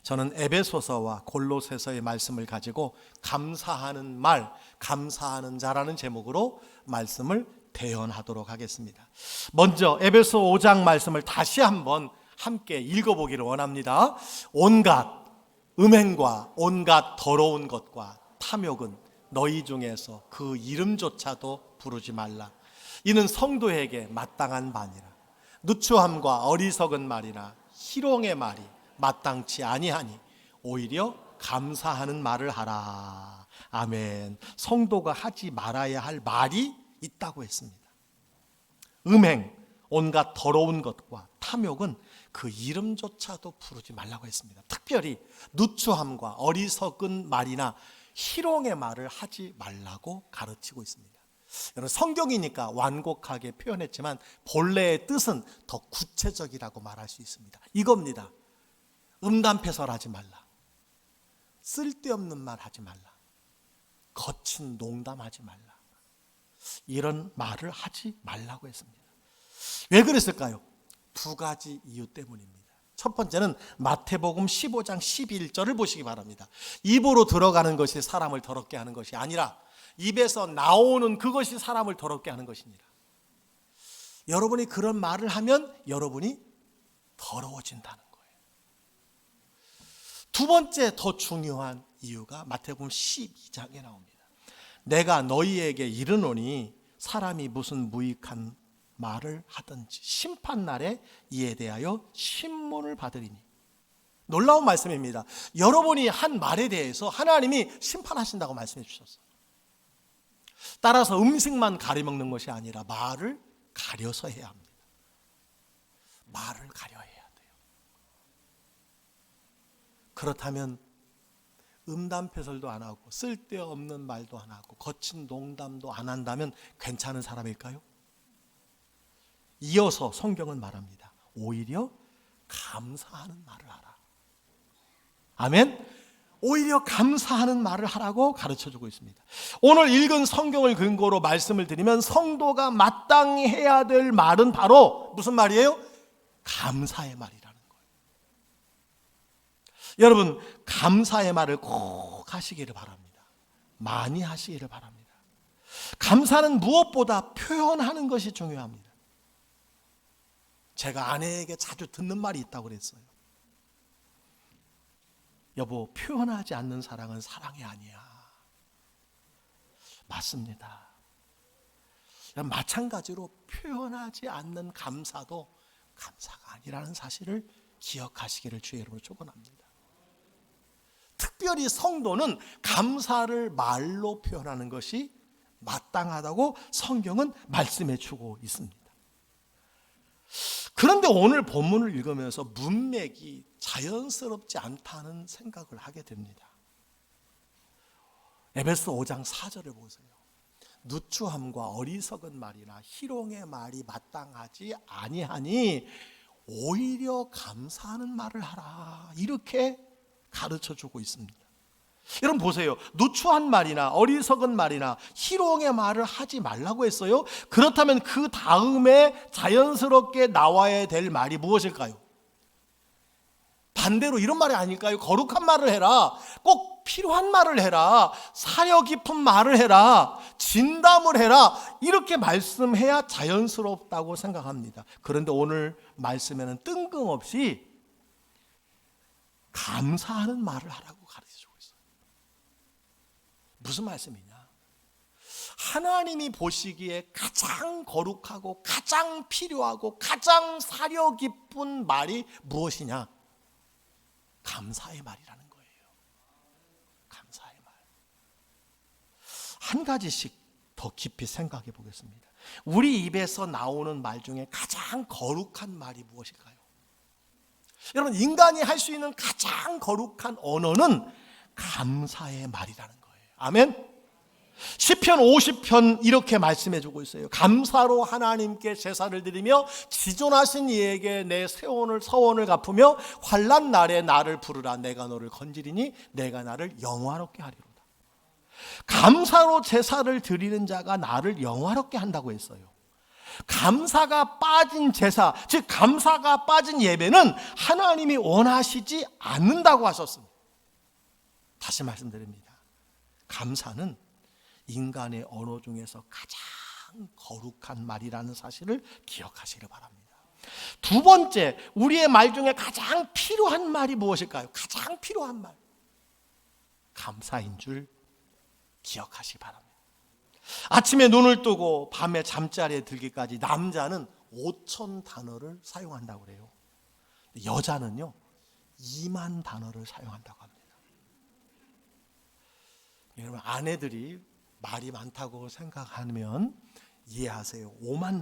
저는 에베소서와 골로새서의 말씀을 가지고 감사하는 말, 감사하는 자라는 제목으로 말씀을 대언하도록 하겠습니다. 먼저 에베소 5장 말씀을 다시 한번 함께 읽어보기를 원합니다. 온갖 음행과 온갖 더러운 것과 탐욕은 너희 중에서 그 이름조차도 부르지 말라. 이는 성도에게 마땅한 말이라. 누추함과 어리석은 말이나 희롱의 말이 마땅치 아니하니 오히려 감사하는 말을 하라. 아멘. 성도가 하지 말아야 할 말이 있다고 했습니다. 음행, 온갖 더러운 것과 탐욕은 그 이름조차도 부르지 말라고 했습니다. 특별히 누추함과 어리석은 말이나 희롱의 말을 하지 말라고 가르치고 있습니다. 여러분, 성경이니까 완곡하게 표현했지만 본래의 뜻은 더 구체적이라고 말할 수 있습니다. 이겁니다. 음담패설 하지 말라. 쓸데없는 말 하지 말라. 거친 농담하지 말라. 이런 말을 하지 말라고 했습니다. 왜 그랬을까요? 두 가지 이유 때문입니다. 첫 번째는 마태복음 15장 11절을 보시기 바랍니다. 입으로 들어가는 것이 사람을 더럽게 하는 것이 아니라 입에서 나오는 그것이 사람을 더럽게 하는 것이니라. 여러분이 그런 말을 하면 여러분이 더러워진다는 거예요. 두 번째 더 중요한 이유가 마태복음 12장에 나옵니다. 내가 너희에게 이르노니 사람이 무슨 무익한 말을 하든지 심판날에 이에 대하여 신문을 받으리니. 놀라운 말씀입니다. 여러분이 한 말에 대해서 하나님이 심판하신다고 말씀해 주셨어요. 따라서 음식만 가려먹는 것이 아니라 말을 가려서 해야 합니다. 말을 가려야 돼요. 그렇다면 음담패설도 안 하고 쓸데없는 말도 안 하고 거친 농담도 안 한다면 괜찮은 사람일까요? 이어서 성경은 말합니다. 오히려 감사하는 말을 하라. 아멘. 오히려 감사하는 말을 하라고 가르쳐주고 있습니다. 오늘 읽은 성경을 근거로 말씀을 드리면 성도가 마땅히 해야 될 말은 바로 무슨 말이에요? 감사의 말이라는 거예요. 여러분, 감사의 말을 꼭 하시기를 바랍니다. 많이 하시기를 바랍니다. 감사는 무엇보다 표현하는 것이 중요합니다. 제가 아내에게 자주 듣는 말이 있다고 그랬어요. 여보, 표현하지 않는 사랑은 사랑이 아니야. 맞습니다. 마찬가지로 표현하지 않는 감사도 감사가 아니라는 사실을 기억하시기를 주의 이름으로 축원합니다. 특별히 성도는 감사를 말로 표현하는 것이 마땅하다고 성경은 말씀해 주고 있습니다. 그런데 오늘 본문을 읽으면서 문맥이 자연스럽지 않다는 생각을 하게 됩니다. 에베소 5장 4절을 보세요. 누추함과 어리석은 말이나 희롱의 말이 마땅하지 아니하니 오히려 감사하는 말을 하라. 이렇게 가르쳐주고 있습니다. 여러분 보세요. 누추한 말이나 어리석은 말이나 희롱의 말을 하지 말라고 했어요. 그렇다면 그 다음에 자연스럽게 나와야 될 말이 무엇일까요? 반대로 이런 말이 아닐까요? 거룩한 말을 해라. 꼭 필요한 말을 해라. 사려 깊은 말을 해라. 진담을 해라. 이렇게 말씀해야 자연스럽다고 생각합니다. 그런데 오늘 말씀에는 뜬금없이 감사하는 말을 하라고 가르쳐주고 있어요. 무슨 말씀이냐? 하나님이 보시기에 가장 거룩하고 가장 필요하고 가장 사려 깊은 말이 무엇이냐? 감사의 말이라는 거예요. 감사의 말. 한 가지씩 더 깊이 생각해 보겠습니다. 우리 입에서 나오는 말 중에 가장 거룩한 말이 무엇일까요? 여러분, 인간이 할 수 있는 가장 거룩한 언어는 감사의 말이라는 거예요. 아멘. 시편 50편 이렇게 말씀해 주고 있어요. 감사로 하나님께 제사를 드리며 지존하신 이에게 내 서원을 갚으며 환난 날에 나를 부르라. 내가 너를 건지리니 내가 나를 영화롭게 하리로다. 감사로 제사를 드리는 자가 나를 영화롭게 한다고 했어요. 감사가 빠진 제사, 즉 감사가 빠진 예배는 하나님이 원하시지 않는다고 하셨습니다. 다시 말씀드립니다. 감사는 인간의 언어 중에서 가장 거룩한 말이라는 사실을 기억하시길 바랍니다. 두 번째, 우리의 말 중에 가장 필요한 말이 무엇일까요? 가장 필요한 말, 감사인 줄 기억하시기 바랍니다. 아침에 눈을 뜨고 밤에 잠자리에 들기까지 남자는 5,000 단어를 사용한다고 그래요. 여자는요 2만 단어를 사용한다고 합니다. 여러분, 아내들이 말이 많다고 생각하면 이해하세요. 2만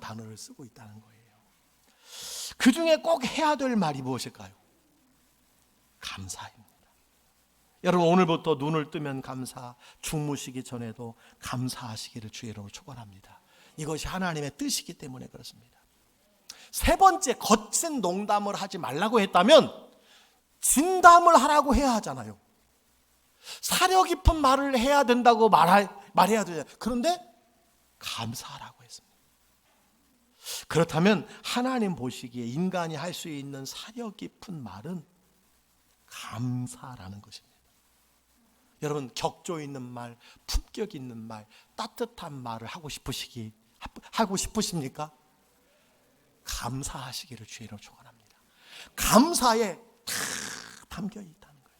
단어를 쓰고 있다는 거예요. 그 중에 꼭 해야 될 말이 무엇일까요? 감사입니다. 여러분, 오늘부터 눈을 뜨면 감사, 주무시기 전에도 감사하시기를 주의 이름으로 축원합니다. 이것이 하나님의 뜻이기 때문에 그렇습니다. 세 번째, 거친 농담을 하지 말라고 했다면 진담을 하라고 해야 하잖아요. 사려 깊은 말을 해야 된다고 말해야 되잖아요. 그런데 감사하라고 했습니다. 그렇다면 하나님 보시기에 인간이 할 수 있는 사려 깊은 말은 감사라는 것입니다. 여러분, 격조 있는 말, 품격 있는 말, 따뜻한 말을 하고 싶으십니까? 감사하시기를 주의 이름으로 축원합니다. 감사에 다 담겨 있다는 거예요.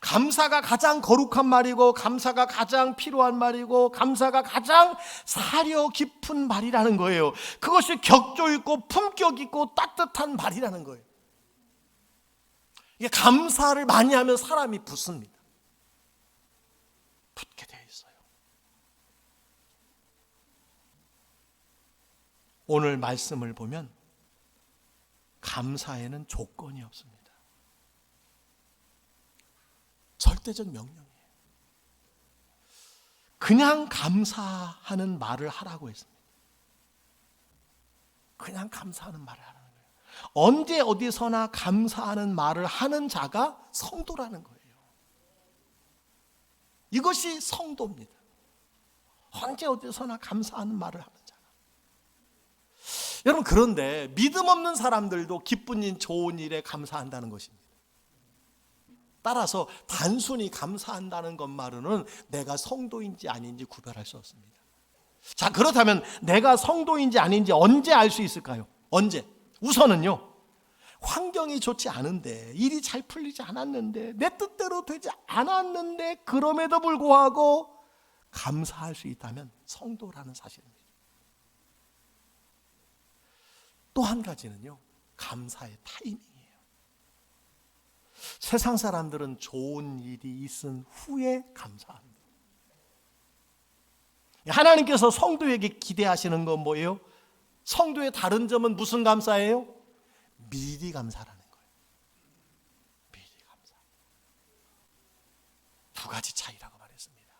감사가 가장 거룩한 말이고, 감사가 가장 필요한 말이고, 감사가 가장 사려 깊은 말이라는 거예요. 그것이 격조 있고 품격 있고 따뜻한 말이라는 거예요. 이게 감사를 많이 하면 사람이 붙습니다. 붙게 되어 있어요. 오늘 말씀을 보면 감사에는 조건이 없습니다. 절대적 명령이에요. 그냥 감사하는 말을 하라고 했습니다. 그냥 감사하는 말을 하라는 거예요. 언제 어디서나 감사하는 말을 하는 자가 성도라는 거예요. 이것이 성도입니다. 언제 어디서나 감사하는 말을 하는 자가. 여러분, 그런데 믿음 없는 사람들도 기쁜 일, 좋은 일에 감사한다는 것입니다. 따라서 단순히 감사한다는 것만으로는 내가 성도인지 아닌지 구별할 수 없습니다. 자, 그렇다면 내가 성도인지 아닌지 언제 알 수 있을까요? 언제? 우선은요, 환경이 좋지 않은데, 일이 잘 풀리지 않았는데, 내 뜻대로 되지 않았는데 그럼에도 불구하고 감사할 수 있다면 성도라는 사실입니다. 또 한 가지는요, 감사의 타이밍이에요. 세상 사람들은 좋은 일이 있은 후에 감사합니다. 하나님께서 성도에게 기대하시는 건 뭐예요? 성도의 다른 점은 무슨 감사예요? 미리 감사라는 거예요. 미리 감사. 두 가지 차이라고 말했습니다.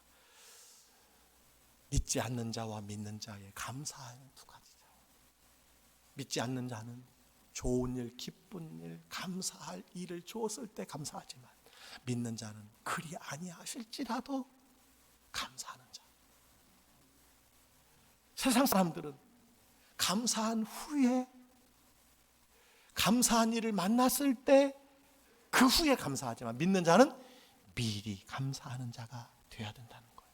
믿지 않는 자와 믿는 자의 감사하는 두 가지 차이. 믿지 않는 자는 좋은 일, 기쁜 일, 감사할 일을 주었을 때 감사하지만, 믿는 자는 그리 아니하실지라도 감사하는 자. 세상 사람들은 감사한 후에, 감사한 일을 만났을 때 그 후에 감사하지만, 믿는 자는 미리 감사하는 자가 되어야 된다는 거예요.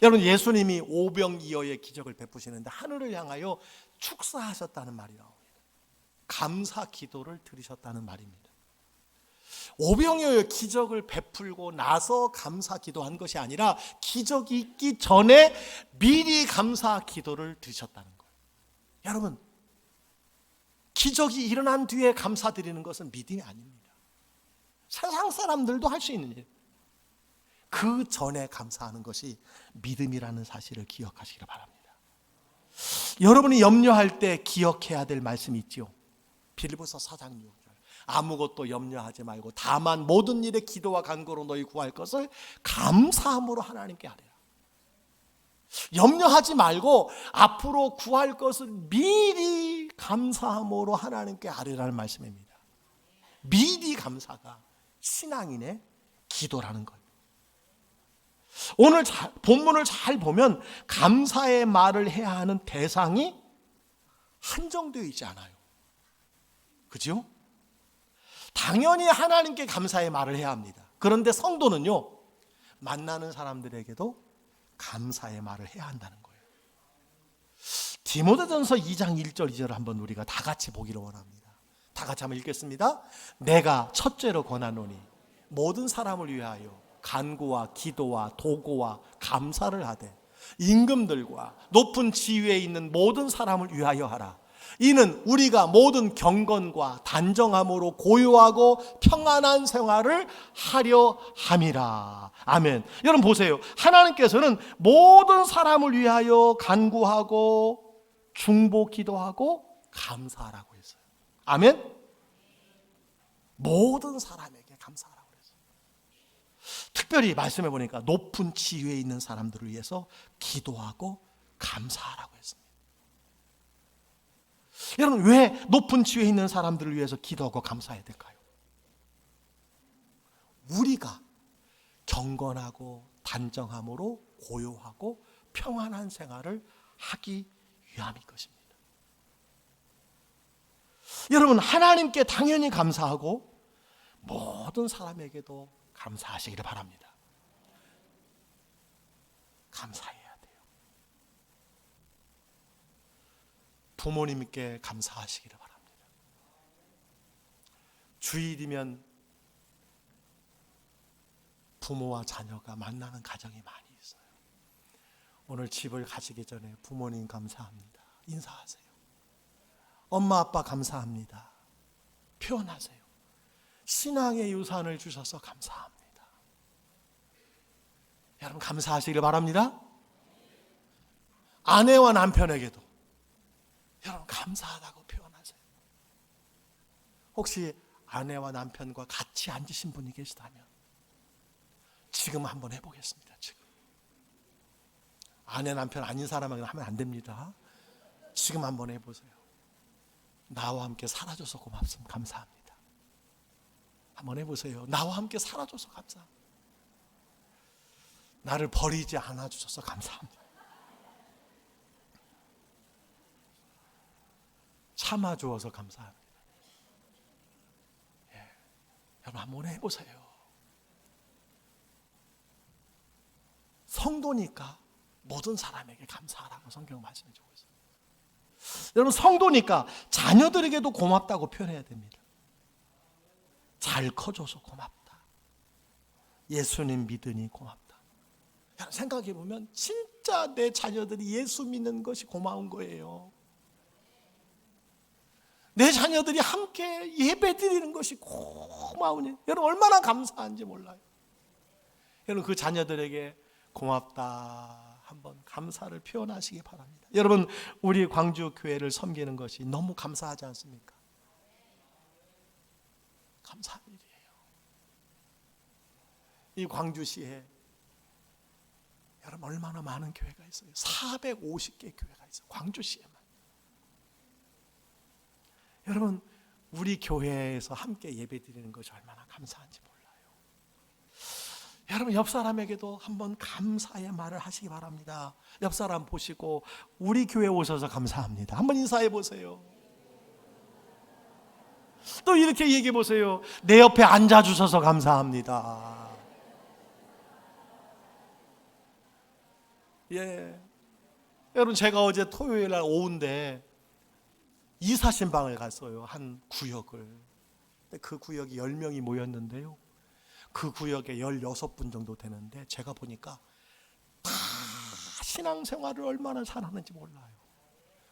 여러분, 예수님이 오병이어의 기적을 베푸시는데 하늘을 향하여 축사하셨다는 말이 나옵니다. 감사 기도를 드리셨다는 말입니다. 오병이어의 기적을 베풀고 나서 감사 기도한 것이 아니라 기적이 있기 전에 미리 감사 기도를 드리셨다는 거예요. 여러분, 기적이 일어난 뒤에 감사드리는 것은 믿음이 아닙니다. 세상 사람들도 할 수 있는 일. 그 전에 감사하는 것이 믿음이라는 사실을 기억하시기 바랍니다. 여러분이 염려할 때 기억해야 될 말씀이 있죠. 빌립보서 4장 6절. 아무것도 염려하지 말고 다만 모든 일에 기도와 간구로 너희 구할 것을 감사함으로 하나님께 아뢰라. 염려하지 말고 앞으로 구할 것을 미리 감사함으로 하나님께 아뢰라는 말씀입니다. 미리 감사가 신앙인의 기도라는 거예요. 오늘 본문을 잘 보면 감사의 말을 해야 하는 대상이 한정되어 있지 않아요. 그죠? 당연히 하나님께 감사의 말을 해야 합니다. 그런데 성도는요, 만나는 사람들에게도 감사의 말을 해야 한다는 거예요. 디모데전서 2장 1절 2절을 한번 우리가 다 같이 보기를 원합니다. 다 같이 한번 읽겠습니다. 내가 첫째로 권하노니 모든 사람을 위하여 간구와 기도와 도고와 감사를 하되 임금들과 높은 지위에 있는 모든 사람을 위하여 하라. 이는 우리가 모든 경건과 단정함으로 고요하고 평안한 생활을 하려 함이라. 아멘. 여러분 보세요. 하나님께서는 모든 사람을 위하여 간구하고 중보 기도하고 감사하라고 했어요. 아멘. 모든 사람에게 감사하라고 했어요. 특별히 말씀해 보니까 높은 지위에 있는 사람들을 위해서 기도하고 감사하라고 했습니다. 여러분, 왜 높은 지위에 있는 사람들을 위해서 기도하고 감사해야 될까요? 우리가 경건하고 단정함으로 고요하고 평안한 생활을 하기 위함일 것입니다. 여러분, 하나님께 당연히 감사하고 모든 사람에게도 감사하시기를 바랍니다. 감사해야 돼요. 부모님께 감사하시기를 바랍니다. 주일이면 부모와 자녀가 만나는 가정이 많이 있어요. 오늘 집을 가시기 전에 부모님 감사합니다. 인사하세요. 엄마 아빠 감사합니다. 표현하세요. 신앙의 유산을 주셔서 감사합니다. 여러분, 감사하시기를 바랍니다. 아내와 남편에게도 여러분, 감사하다고 표현하세요. 혹시 아내와 남편과 같이 앉으신 분이 계시다면 지금 한번 해보겠습니다. 지금 아내 남편 아닌 사람에게는 하면 안 됩니다. 지금 한번 해보세요. 나와 함께 살아줘서 고맙습니다. 감사합니다. 한번 해보세요. 나와 함께 살아줘서 감사합니다. 나를 버리지 않아 주셔서 감사합니다. 참아주어서 감사합니다. 예. 여러분 한번 해보세요. 성도니까 모든 사람에게 감사하라고 성경 말씀해 주고 있어요. 여러분, 성도니까 자녀들에게도 고맙다고 표현해야 됩니다. 잘 커줘서 고맙다. 예수님 믿으니 고맙다. 여러분, 생각해 보면 진짜 내 자녀들이 예수 믿는 것이 고마운 거예요. 내 자녀들이 함께 예배 드리는 것이 고마우니 여러분 얼마나 감사한지 몰라요. 여러분, 그 자녀들에게 고맙다 한번 감사를 표현하시기 바랍니다. 여러분, 우리 광주 교회를 섬기는 것이 너무 감사하지 않습니까? 감사한 일이에요. 이 광주시에 여러분 얼마나 많은 교회가 있어요. 450개 교회가 있어요. 광주시에만. 여러분, 우리 교회에서 함께 예배드리는 것이 얼마나 감사한지 몰라요. 여러분, 옆 사람에게도 한번 감사의 말을 하시기 바랍니다. 옆 사람 보시고 우리 교회 오셔서 감사합니다. 한번 인사해 보세요. 또 이렇게 얘기해 보세요. 내 옆에 앉아 주셔서 감사합니다. 예. 여러분, 제가 어제 토요일 날 오후인데 이사신방을 갔어요. 한 구역을. 그 구역이 10명이 모였는데요. 그 구역에 16분 정도 되는데 제가 보니까 다 신앙생활을 얼마나 잘하는지 몰라요.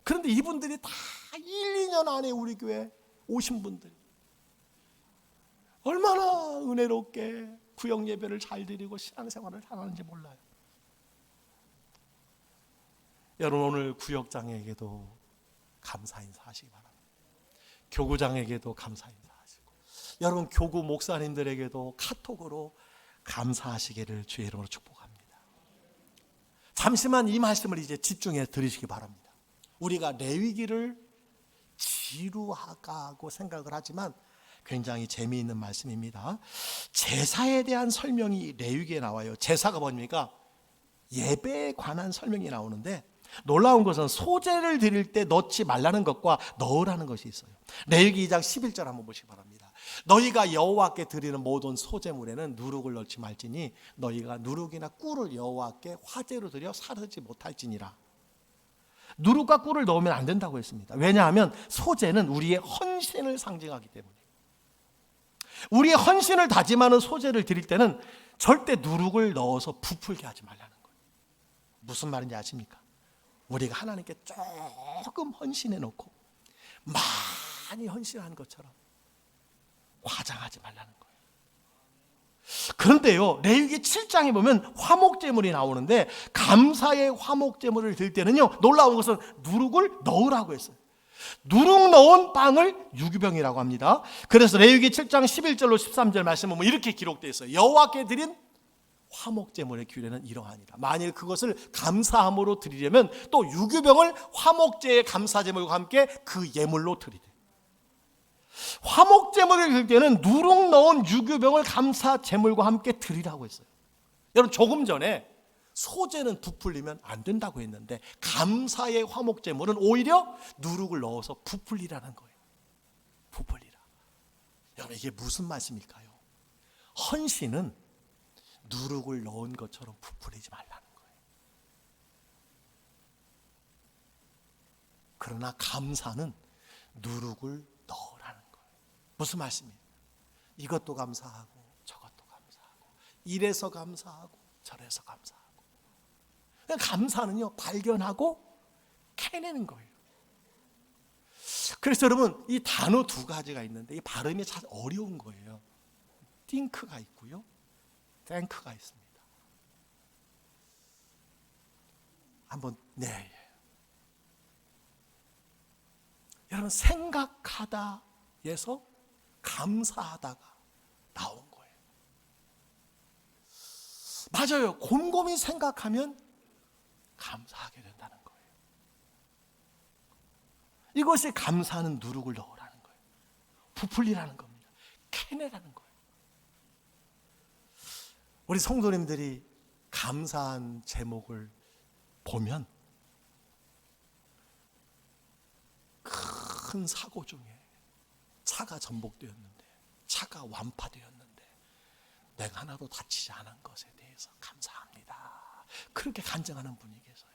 그런데 이분들이 다 1, 2년 안에 우리 교회 오신 분들 얼마나 은혜롭게 구역 예배를 잘 드리고 신앙생활을 잘하는지 몰라요. 여러분, 오늘 구역장에게도 감사 인사하시기 바랍니다. 교구장에게도 감사 인사하시고, 여러분 교구 목사님들에게도 카톡으로 감사하시기를 주의 이름으로 축복합니다. 잠시만 이 말씀을 이제 집중해 들으시기 바랍니다. 우리가 레위기를 지루하다고 생각을 하지만 굉장히 재미있는 말씀입니다. 제사에 대한 설명이 레위기에 나와요. 제사가 뭡니까? 예배에 관한 설명이 나오는데 놀라운 것은 소제를 드릴 때 넣지 말라는 것과 넣으라는 것이 있어요. 레위기 2장 11절 한번 보시기 바랍니다. 너희가 여호와께 드리는 모든 소제물에는 누룩을 넣지 말지니 너희가 누룩이나 꿀을 여호와께 화제로 드려 사르지 못할지니라. 누룩과 꿀을 넣으면 안 된다고 했습니다. 왜냐하면 소제는 우리의 헌신을 상징하기 때문에, 우리의 헌신을 다짐하는 소제를 드릴 때는 절대 누룩을 넣어서 부풀게 하지 말라는 거예요. 무슨 말인지 아십니까? 우리가 하나님께 조금 헌신해 놓고 많이 헌신한 것처럼 과장하지 말라는 거예요. 그런데요, 레위기 7장에 보면 화목제물이 나오는데 감사의 화목제물을 드릴 때는요, 놀라운 것은 누룩을 넣으라고 했어요. 누룩 넣은 빵을 유기병이라고 합니다. 그래서 레위기 7장 11절로 13절 말씀 보면 이렇게 기록되어 있어요. 여호와께 드린 화목제물의 규례는 이러하니라. 만일 그것을 감사함으로 드리려면 또 유기병을 화목제의 감사제물과 함께 그 예물로 드리되, 화목제물을 드릴 때는 누룩 넣은 유기병을 감사제물과 함께 드리라고 했어요. 여러분, 조금 전에 소제는 부풀리면 안 된다고 했는데 감사의 화목제물은 오히려 누룩을 넣어서 부풀리라는 거예요. 부풀리라. 여러분, 이게 무슨 말씀일까요? 헌신은 누룩을 넣은 것처럼 부풀리지 말라는 거예요. 그러나 감사는 누룩을 넣으라는 거예요. 무슨 말씀이에요? 이것도 감사하고 저것도 감사하고 이래서 감사하고 저래서 감사하고. 감사는요, 발견하고 캐내는 거예요. 그래서 여러분, 이 단어 두 가지가 있는데 이 발음이 참 어려운 거예요. think가 있고요, thank가 있습니다. 한번 여러분, 생각하다에서 감사하다가 나온 거예요. 맞아요. 곰곰이 생각하면 감사하게 된다는 거예요. 이것이 감사하는 누룩을 넣으라는 거예요. 부풀리라는 겁니다. 캐내라는 거예요. 우리 성도님들이 감사한 제목을 보면 큰 사고 중에 차가 전복되었는데, 차가 완파되었는데 내가 하나도 다치지 않은 것에 대해서 감사합니다, 그렇게 간증하는 분이 계세요.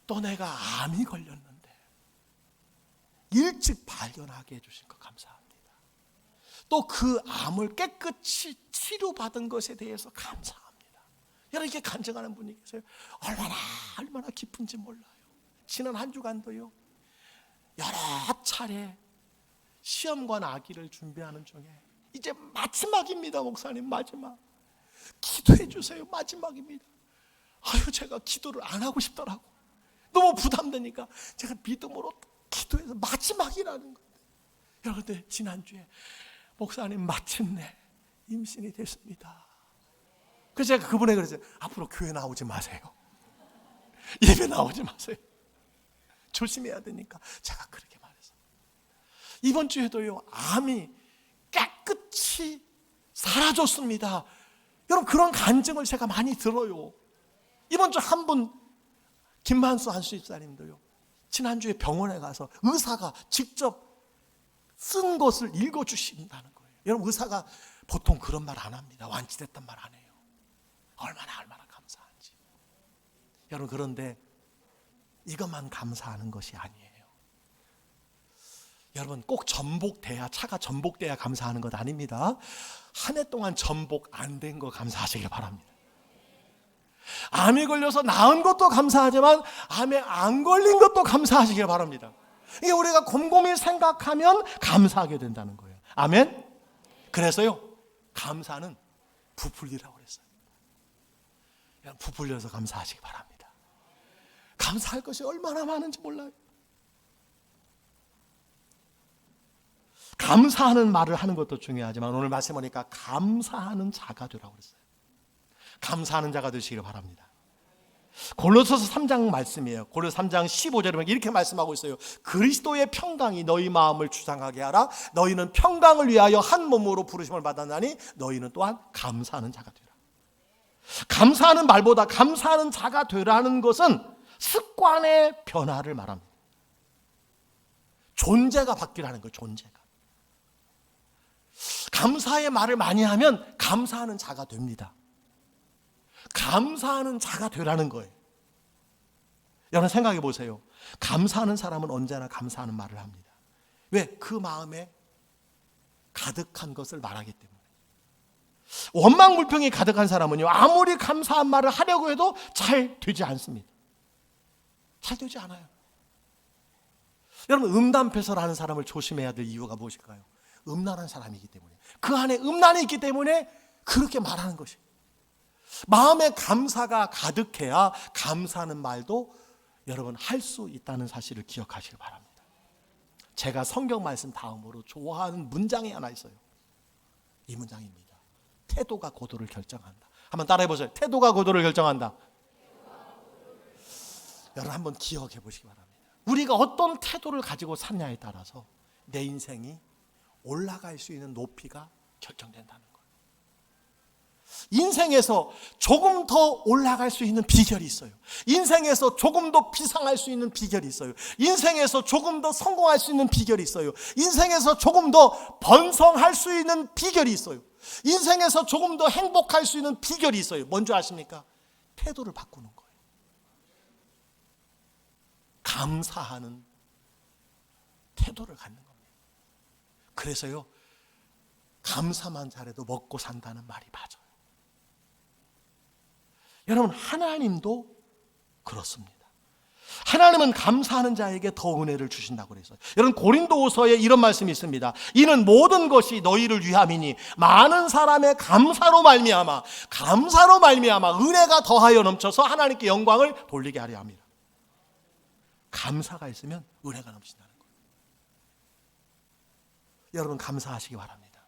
또 내가 암이 걸렸는데 일찍 발견하게 해주신 것 감사합니다. 또 그 암을 깨끗이 치료받은 것에 대해서 감사합니다. 여러분, 이렇게 간증하는 분이 계세요. 얼마나 기쁜지 몰라요. 지난 한 주간도요, 여러 차례 시험관 아기를 준비하는 중에 이제 마지막입니다. 목사님, 마지막 기도해 주세요. 마지막입니다. 제가 기도를 안 하고 싶더라고. 너무 부담되니까 제가 믿음으로 기도해서 마지막이라는 건데, 여러분들, 지난주에 목사님 마침내 임신이 됐습니다. 그래서 제가 그분에게 그랬어요. 앞으로 교회 나오지 마세요. 예배 나오지 마세요. 조심해야 되니까 제가 그렇게 말했어요. 이번 주에도요, 암이 깨끗이 사라졌습니다. 여러분, 그런 간증을 제가 많이 들어요. 이번 주 한 분, 김만수 안수집사님도요, 지난주에 병원에 가서 의사가 직접 쓴 것을 읽어주신다는 거예요. 여러분, 의사가 보통 그런 말 안 합니다. 완치됐단 말 안 해요. 얼마나 감사한지. 여러분, 그런데 이것만 감사하는 것이 아니에요. 여러분, 꼭 전복돼야, 차가 전복돼야 감사하는 것 아닙니다. 한 해 동안 전복 안 된 거 감사하시길 바랍니다. 암이 걸려서 나은 것도 감사하지만 암에 안 걸린 것도 감사하시길 바랍니다. 이게 우리가 곰곰이 생각하면 감사하게 된다는 거예요. 아멘. 그래서요, 감사는 부풀리라고 그랬어요. 부풀려서 감사하시기 바랍니다. 감사할 것이 얼마나 많은지 몰라요. 감사하는 말을 하는 것도 중요하지만 오늘 말씀 보니까 감사하는 자가 되라고 그랬어요. 감사하는 자가 되시길 바랍니다. 골로새서 3장 말씀이에요. 골로새 3장 15절에 보면 이렇게 말씀하고 있어요. 그리스도의 평강이 너희 마음을 주장하게 하라. 너희는 평강을 위하여 한 몸으로 부르심을 받았나니 너희는 또한 감사하는 자가 되라. 감사하는 말보다 감사하는 자가 되라는 것은 습관의 변화를 말합니다. 존재가 바뀌라는 거예요. 존재가. 감사의 말을 많이 하면 감사하는 자가 됩니다. 감사하는 자가 되라는 거예요. 여러분 생각해 보세요. 감사하는 사람은 언제나 감사하는 말을 합니다. 왜? 그 마음에 가득한 것을 말하기 때문에. 원망불평이 가득한 사람은요, 아무리 감사한 말을 하려고 해도 잘 되지 않습니다. 잘 되지 않아요. 여러분, 음담패설 하는 사람을 조심해야 될 이유가 무엇일까요? 음란한 사람이기 때문에. 그 안에 음란이 있기 때문에 그렇게 말하는 것이에요. 마음에 감사가 가득해야 감사하는 말도 여러분 할 수 있다는 사실을 기억하시기 바랍니다. 제가 성경 말씀 다음으로 좋아하는 문장이 하나 있어요. 이 문장입니다. 태도가 고도를 결정한다. 한번 따라해 보세요. 태도가 고도를 결정한다. 여러분 한번 기억해 보시기 바랍니다. 우리가 어떤 태도를 가지고 사냐에 따라서 내 인생이 올라갈 수 있는 높이가 결정된다는 거예요. 인생에서 조금 더 올라갈 수 있는 비결이 있어요. 인생에서 조금 더 비상할 수 있는 비결이 있어요. 인생에서 조금 더 성공할 수 있는 비결이 있어요. 인생에서 조금 더 번성할 수 있는 비결이 있어요. 인생에서 조금 더 행복할 수 있는 비결이 있어요. 뭔지 아십니까? 태도를 바꾸는 거예요. 감사하는 태도를 갖는 겁니다. 그래서요, 감사만 잘해도 먹고 산다는 말이 맞아요. 여러분, 하나님도 그렇습니다. 하나님은 감사하는 자에게 더 은혜를 주신다고 그랬어요. 여러분, 고린도후서에 이런 말씀이 있습니다. 이는 모든 것이 너희를 위함이니 많은 사람의 감사로 말미암아 은혜가 더하여 넘쳐서 하나님께 영광을 돌리게 하려 합니다. 감사가 있으면 은혜가 넘친다는 거예요. 여러분, 감사하시기 바랍니다.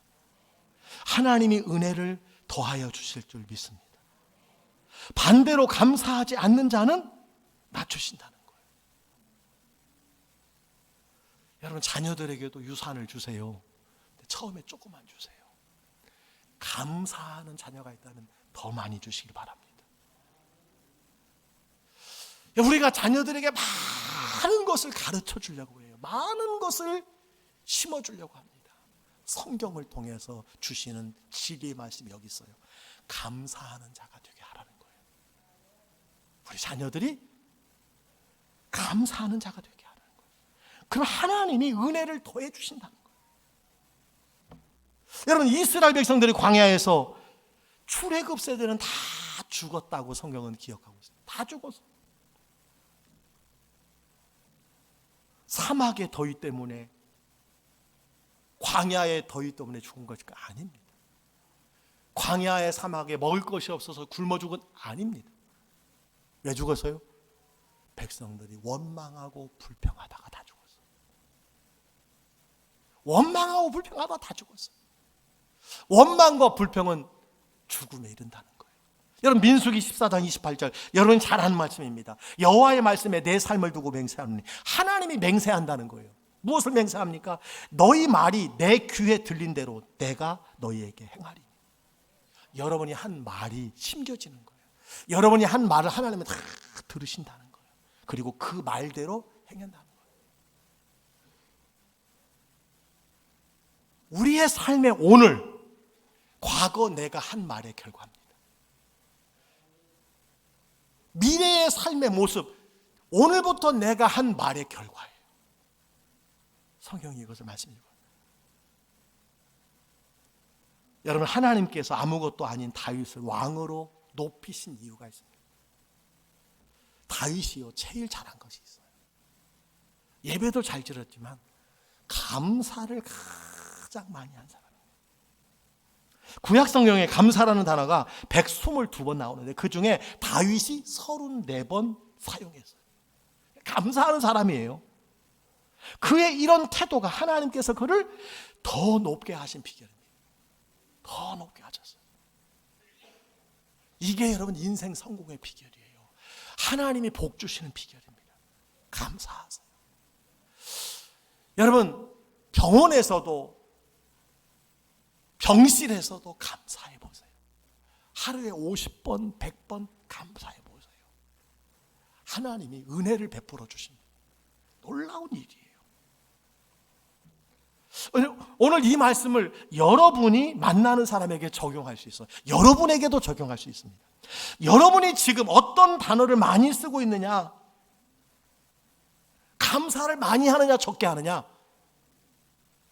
하나님이 은혜를 더하여 주실 줄 믿습니다. 반대로 감사하지 않는 자는 낮추신다는 거예요. 여러분, 자녀들에게도 유산을 주세요. 처음에 조금만 주세요. 감사하는 자녀가 있다면 더 많이 주시길 바랍니다. 우리가 자녀들에게 많은 것을 가르쳐 주려고 해요. 많은 것을 심어 주려고 합니다. 성경을 통해서 주시는 진리의 말씀이 여기 있어요. 감사하는 자가 되게 하라는 거예요. 우리 자녀들이 감사하는 자가 되게 하라는 거예요. 그럼 하나님이 은혜를 더해 주신다는 거예요. 여러분, 이스라엘 백성들이 광야에서 출애굽 세대는 다 죽었다고 성경은 기억하고 있어요. 다 죽었어요. 사막의 더위 때문에, 광야의 더위 때문에 죽은 것이 아닙니다. 광야의 사막에 먹을 것이 없어서 굶어 죽은 아닙니다. 왜 죽었어요? 백성들이 원망하고 불평하다가 다 죽었어요. 원망하고 불평하다가 다 죽었어요. 원망과 불평은 죽음에 이른다는 거예요. 여러분, 민수기 14장 28절, 여러분 잘 아는 말씀입니다. 여호와의 말씀에 내 삶을 두고 맹세하노니, 하나님이 맹세한다는 거예요. 무엇을 맹세합니까? 너희 말이 내 귀에 들린 대로 내가 너희에게 행하리니. 여러분이 한 말이 심겨지는 거예요. 여러분이 한 말을 하나님은 다 들으신다는 거예요. 그리고 그 말대로 행한다는 거예요. 우리의 삶의 오늘, 과거 내가 한 말의 결과입니다. 미래의 삶의 모습, 오늘부터 내가 한 말의 결과예요. 성경이 이것을 말씀해요. 여러분, 하나님께서 아무것도 아닌 다윗을 왕으로 높이신 이유가 있습니다. 다윗이요, 제일 잘한 것이 있어요. 예배도 잘 드렸지만 감사를 가장 많이 한 사람이에요. 구약 성경에 감사라는 단어가 122번 나오는데 그 중에 다윗이 34번 사용했어요. 감사하는 사람이에요. 그의 이런 태도가 하나님께서 그를 더 높게 하신 비결입니다. 더 높게 하셨어요. 이게 여러분 인생 성공의 비결이에요. 하나님이 복 주시는 비결입니다. 감사하세요. 여러분, 병원에서도 병실에서도 감사해 보세요. 하루에 50번, 100번 감사해 보세요. 하나님이 은혜를 베풀어 주십니다. 놀라운 일이에요. 오늘 이 말씀을 여러분이 만나는 사람에게 적용할 수 있어요. 여러분에게도 적용할 수 있습니다. 여러분이 지금 어떤 단어를 많이 쓰고 있느냐, 감사를 많이 하느냐 적게 하느냐,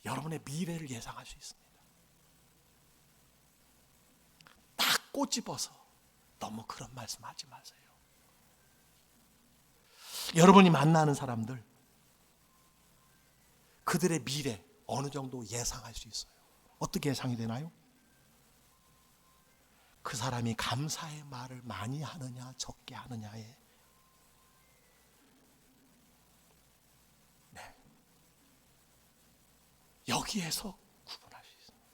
여러분의 미래를 예상할 수 있습니다. 딱 꼬집어서 너무 그런 말씀하지 마세요. 여러분이 만나는 사람들, 그들의 미래 어느 정도 예상할 수 있어요. 어떻게 예상이 되나요? 그 사람이 감사의 말을 많이 하느냐 적게 하느냐에, 네, 여기에서 구분할 수 있습니다.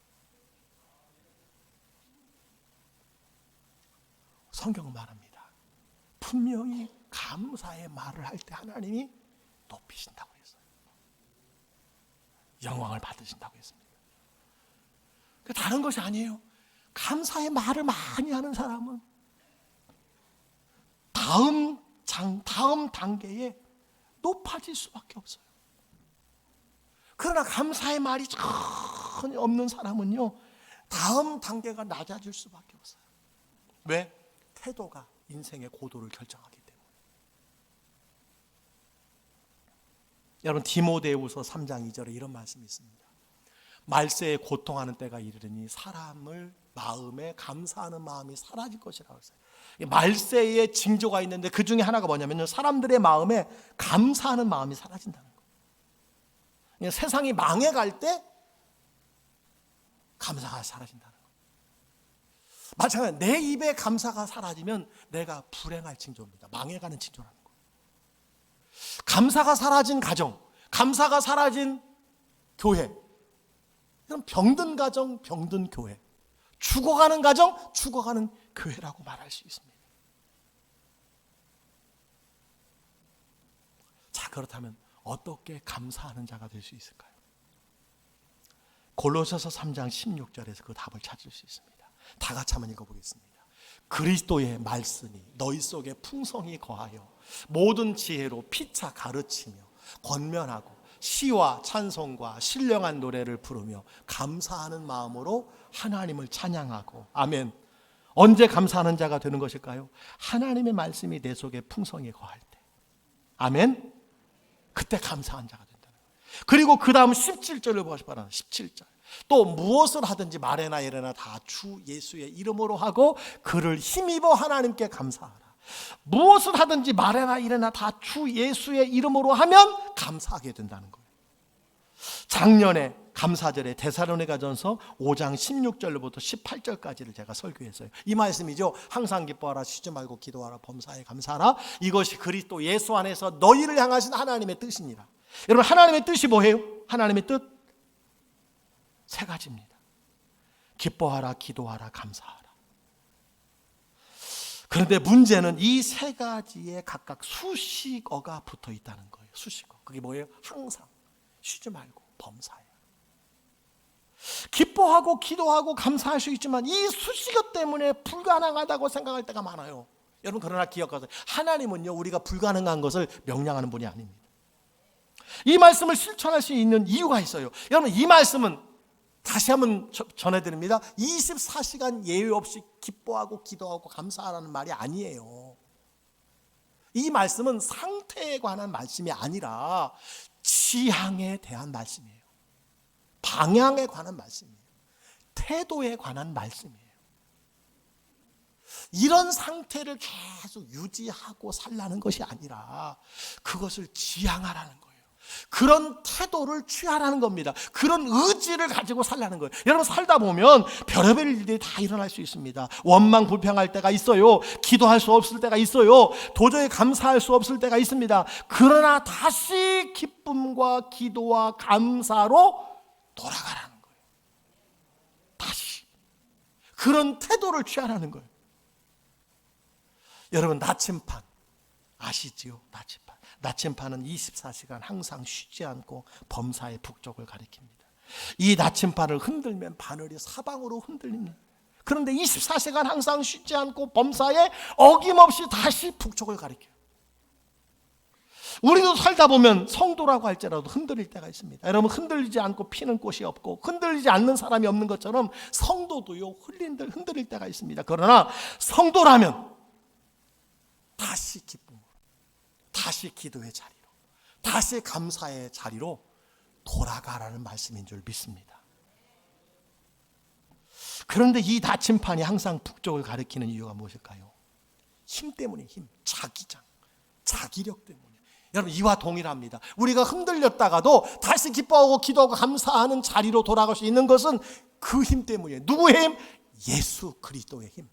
성경은 말합니다. 분명히 감사의 말을 할 때 하나님이 높이신다고 했어요. 영광을 받으신다고 했습니다. 다른 것이 아니에요. 감사의 말을 많이 하는 사람은 다음 단계에 높아질 수밖에 없어요. 그러나 감사의 말이 전혀 없는 사람은요, 다음 단계가 낮아질 수밖에 없어요. 왜? 태도가 인생의 고도를 결정하기 때문에. 여러분, 디모데후서 3장 2절에 이런 말씀이 있습니다. 말세에 고통하는 때가 이르르니 사람을 마음에 감사하는 마음이 사라질 것이라고 했어요. 말세에 징조가 있는데 그 중에 하나가 뭐냐면요, 사람들의 마음에 감사하는 마음이 사라진다는 거예요. 세상이 망해갈 때 감사가 사라진다는 거예요. 마찬가지로 내 입에 감사가 사라지면 내가 불행할 징조입니다. 망해가는 징조라는 거예요. 감사가 사라진 가정, 감사가 사라진 교회, 병든 가정, 병든 교회, 죽어가는 가정, 죽어가는 교회라고 말할 수 있습니다. 자, 그렇다면 어떻게 감사하는 자가 될 수 있을까요? 골로새서 3장 16절에서 그 답을 찾을 수 있습니다. 다 같이 한번 읽어보겠습니다. 그리스도의 말씀이 너희 속에 풍성히 거하여 모든 지혜로 피차 가르치며 권면하고 시와 찬송과 신령한 노래를 부르며 감사하는 마음으로 하나님을 찬양하고. 아멘. 언제 감사하는 자가 되는 것일까요? 하나님의 말씀이 내 속에 풍성히 거할 때. 아멘. 그때 감사한 자가 된다는 거예요. 그리고 그 다음 17절을 보시기 바랍니다. 17절. 또 무엇을 하든지 말에나 이래나 다 주 예수의 이름으로 하고 그를 힘입어 하나님께 감사하라. 무엇을 하든지 말에나 이래나 다 주 예수의 이름으로 하면 감사하게 된다는 거예요. 작년에 감사절에 데살로니가전서 5장 16절부터 18절까지를 제가 설교했어요. 이 말씀이죠. 항상 기뻐하라, 쉬지 말고 기도하라, 범사에 감사하라. 이것이 그리스도 예수 안에서 너희를 향하신 하나님의 뜻이니라. 여러분, 하나님의 뜻이 뭐예요? 하나님의 뜻 세 가지입니다. 기뻐하라, 기도하라, 감사하라. 그런데 문제는 이 세 가지에 각각 수식어가 붙어 있다는 거예요. 수식어. 그게 뭐예요? 항상, 쉬지 말고, 범사에. 기뻐하고 기도하고 감사할 수 있지만 이 수식어 때문에 불가능하다고 생각할 때가 많아요. 여러분, 그러나 기억하세요. 하나님은요, 우리가 불가능한 것을 명령하는 분이 아닙니다. 이 말씀을 실천할 수 있는 이유가 있어요. 여러분, 이 말씀은 다시 한번 전해드립니다. 24시간 예외 없이 기뻐하고 기도하고 감사하라는 말이 아니에요. 이 말씀은 상태에 관한 말씀이 아니라 지향에 대한 말씀이에요. 방향에 관한 말씀이에요. 태도에 관한 말씀이에요. 이런 상태를 계속 유지하고 살라는 것이 아니라 그것을 지향하라는 거예요. 그런 태도를 취하라는 겁니다. 그런 의지를 가지고 살라는 거예요. 여러분, 살다 보면 별의별 일들이 다 일어날 수 있습니다. 원망 불평할 때가 있어요. 기도할 수 없을 때가 있어요. 도저히 감사할 수 없을 때가 있습니다. 그러나 다시 기쁨과 기도와 감사로 돌아가라는 거예요. 다시 그런 태도를 취하라는 거예요. 여러분, 나침판 아시지요? 나침반. 나침반은 24시간 항상 쉬지 않고 범사의 북쪽을 가리킵니다. 이 나침반을 흔들면 바늘이 사방으로 흔들립니다. 그런데 24시간 항상 쉬지 않고 범사에 어김없이 다시 북쪽을 가리켜요. 우리도 살다 보면 성도라고 할지라도 흔들릴 때가 있습니다. 여러분, 흔들리지 않고 피는 꽃이 없고 흔들리지 않는 사람이 없는 것처럼 성도도요 흔들릴 때가 있습니다. 그러나 성도라면 다시 기쁨으로, 다시 기도의 자리로, 다시 감사의 자리로 돌아가라는 말씀인 줄 믿습니다. 그런데 이 나침판이 항상 북쪽을 가리키는 이유가 무엇일까요? 힘 때문에, 힘, 자기장, 자기력 때문에. 여러분, 이와 동일합니다. 우리가 흔들렸다가도 다시 기뻐하고 기도하고 감사하는 자리로 돌아갈 수 있는 것은 그 힘 때문이에요. 누구의 힘? 예수 그리스도의 힘.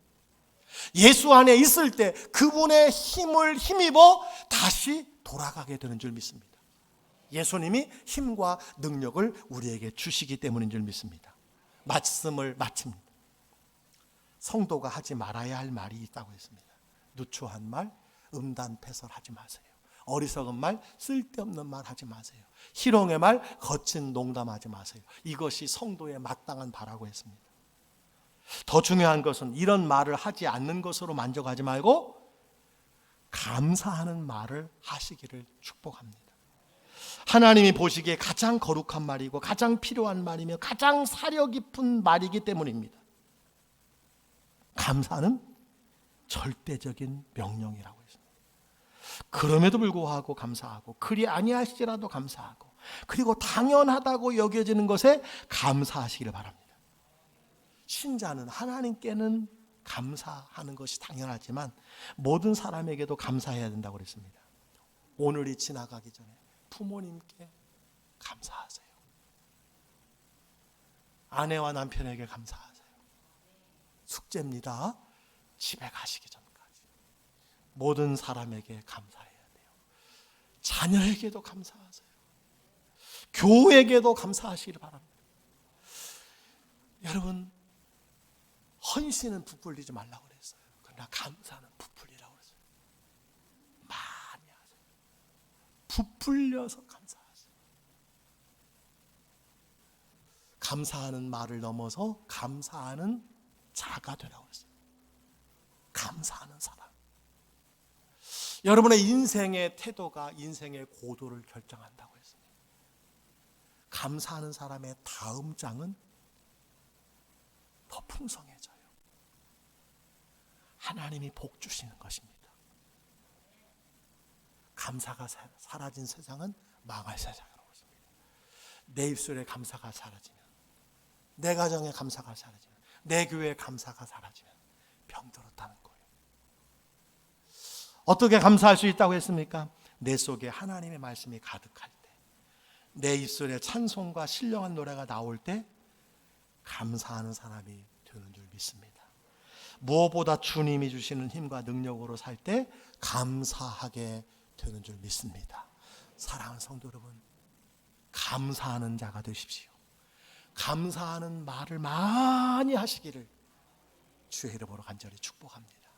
예수 안에 있을 때 그분의 힘을 힘입어 다시 돌아가게 되는 줄 믿습니다. 예수님이 힘과 능력을 우리에게 주시기 때문인 줄 믿습니다. 말씀을 마칩니다. 성도가 하지 말아야 할 말이 있다고 했습니다. 누추한 말, 음담패설하지 마세요. 어리석은 말, 쓸데없는 말 하지 마세요. 희롱의 말, 거친 농담하지 마세요. 이것이 성도의 마땅한 바라고 했습니다. 더 중요한 것은 이런 말을 하지 않는 것으로 만족하지 말고 감사하는 말을 하시기를 축복합니다. 하나님이 보시기에 가장 거룩한 말이고 가장 필요한 말이며 가장 사려 깊은 말이기 때문입니다. 감사는 절대적인 명령이라고 했습니다. 그럼에도 불구하고 감사하고, 그리 아니하시더라도 감사하고, 그리고 당연하다고 여겨지는 것에 감사하시기를 바랍니다. 신자는 하나님께는 감사하는 것이 당연하지만 모든 사람에게도 감사해야 된다고 그랬습니다. 오늘이 지나가기 전에 부모님께 감사하세요. 아내와 남편에게 감사하세요. 숙제입니다. 집에 가시기 전까지 모든 사람에게 감사해야 돼요. 자녀에게도 감사하세요. 교회에게도 감사하시길 바랍니다. 여러분, 헌신은 부풀리지 말라고 그랬어요. 그러나 감사는 부풀리라고 그랬어요. 많이 하세요. 부풀려서 감사하세요. 감사하는 말을 넘어서 감사하는 자가 되라고 했어요. 감사하는 사람. 여러분의 인생의 태도가 인생의 고도를 결정한다고 했습니다. 감사하는 사람의 다음 장은 더 풍성해져요. 하나님이 복 주시는 것입니다. 감사가 사라진 세상은 망할 세상이라고 했습니다. 내 입술에 감사가 사라지면, 내 가정에 감사가 사라지면, 내 교회에 감사가 사라지면 병들었다는 거예요. 어떻게 감사할 수 있다고 했습니까? 내 속에 하나님의 말씀이 가득할 때, 내 입술에 찬송과 신령한 노래가 나올 때 감사하는 사람이 되는 줄 믿습니다. 무엇보다 주님이 주시는 힘과 능력으로 살 때 감사하게 되는 줄 믿습니다. 사랑하는 성도 여러분, 감사하는 자가 되십시오. 감사하는 말을 많이 하시기를 주의 이름으로 간절히 축복합니다.